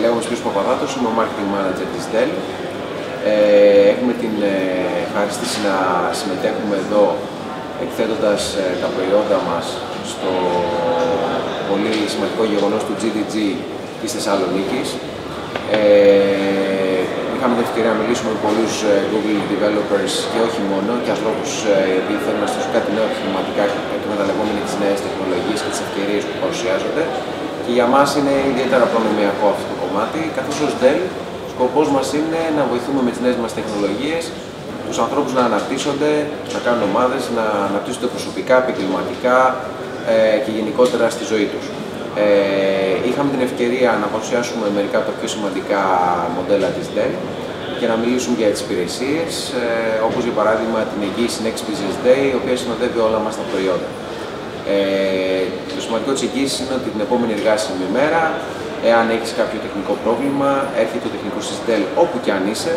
Λέγομαι Σπύρος Παπαδάτος, είμαι ο Marketing Manager της Dell. Έχουμε την ευχαρίστηση να συμμετέχουμε εδώ εκθέτοντας τα προϊόντα μας στο πολύ σημαντικό γεγονός του GDG της Θεσσαλονίκης. Είχαμε την ευκαιρία να μιλήσουμε με πολλούς Google developers και όχι μόνο, και ανθρώπους οι οποίοι θέλουν να στήσουν κάτι νέο επιχειρηματικά εκμεταλλευόμενοι τις νέες τεχνολογίες και τις ευκαιρίες που παρουσιάζονται. Και για μας είναι ιδιαίτερα προνομιακό αυτό το κομμάτι, καθώς ως Dell σκοπός μας είναι να βοηθούμε με τις νέες μας τεχνολογίες τους ανθρώπους να αναπτύσσονται, να κάνουν ομάδες, να αναπτύσσονται προσωπικά, επαγγελματικά και γενικότερα στη ζωή τους. Είχαμε την ευκαιρία να παρουσιάσουμε μερικά από τα πιο σημαντικά μοντέλα της Dell και να μιλήσουμε για τις υπηρεσίες, όπως για παράδειγμα την εγγύηση Next Business Day, η οποία συνοδεύει όλα μας τα προϊόντα. Το σημαντικό της εγγύησης είναι ότι την επόμενη εργάσιμη ημέρα, εάν έχεις κάποιο τεχνικό πρόβλημα, έρχεται ο τεχνικός της Dell όπου και αν είσαι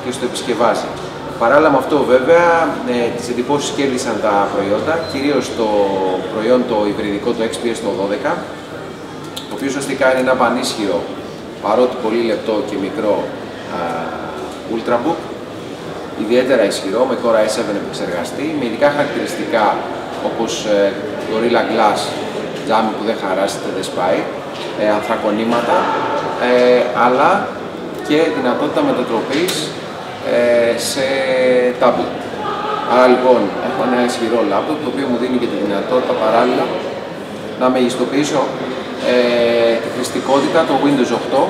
και στο επισκευάζει. Παράλληλα με αυτό, βέβαια, τις εντυπώσεις κέρδισαν τα προϊόντα, κυρίως το προϊόν το υβριδικό, το XPS το 12, το οποίο ουσιαστικά είναι ένα πανίσχυρο, παρότι πολύ λεπτό και μικρό Ultrabook, ιδιαίτερα ισχυρό, με Core i7 επεξεργαστή, με ειδικά χαρακτηριστικά όπως Gorilla Glass, τζάμι που δεν χαράσεται, δεν σπάει, ανθρακονήματα, αλλά και δυνατότητα μετατροπής σε tablet. Άρα λοιπόν έχω ένα ισχυρό laptop, το οποίο μου δίνει και τη δυνατότητα παράλληλα να μεγιστοποιήσω τη χρηστικότητα, το Windows 8,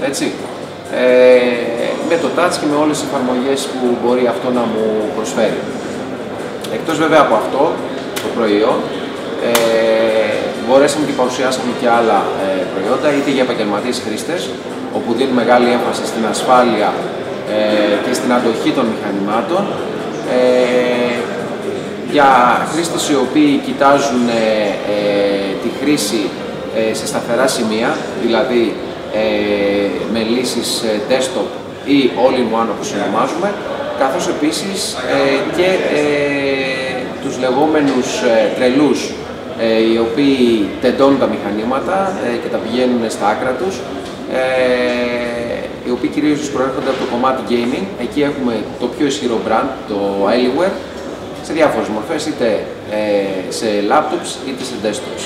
έτσι, με το touch και με όλες τις εφαρμογές που μπορεί αυτό να μου προσφέρει. Εκτός βέβαια από αυτό το προϊόν, μπορέσαμε και παρουσιάσαμε και άλλα προϊόντα, είτε για επαγγελματίες χρήστες, όπου δίνουν μεγάλη έμφαση στην ασφάλεια και στην αντοχή των μηχανημάτων, για χρήστες οι οποίοι κοιτάζουν τη χρήση σε σταθερά σημεία, δηλαδή με λύσεις desktop ή all-in-one όπως ονομάζουμε, καθώς επίσης και τους λεγόμενους τρελούς, οι οποίοι τεντώνουν τα μηχανήματα και τα πηγαίνουν στα άκρα τους, οι οποίοι κυρίως προέρχονται από το κομμάτι gaming. Εκεί έχουμε το πιο ισχυρό brand, το Alienware, σε διάφορες μορφές, είτε σε laptops είτε σε desktops.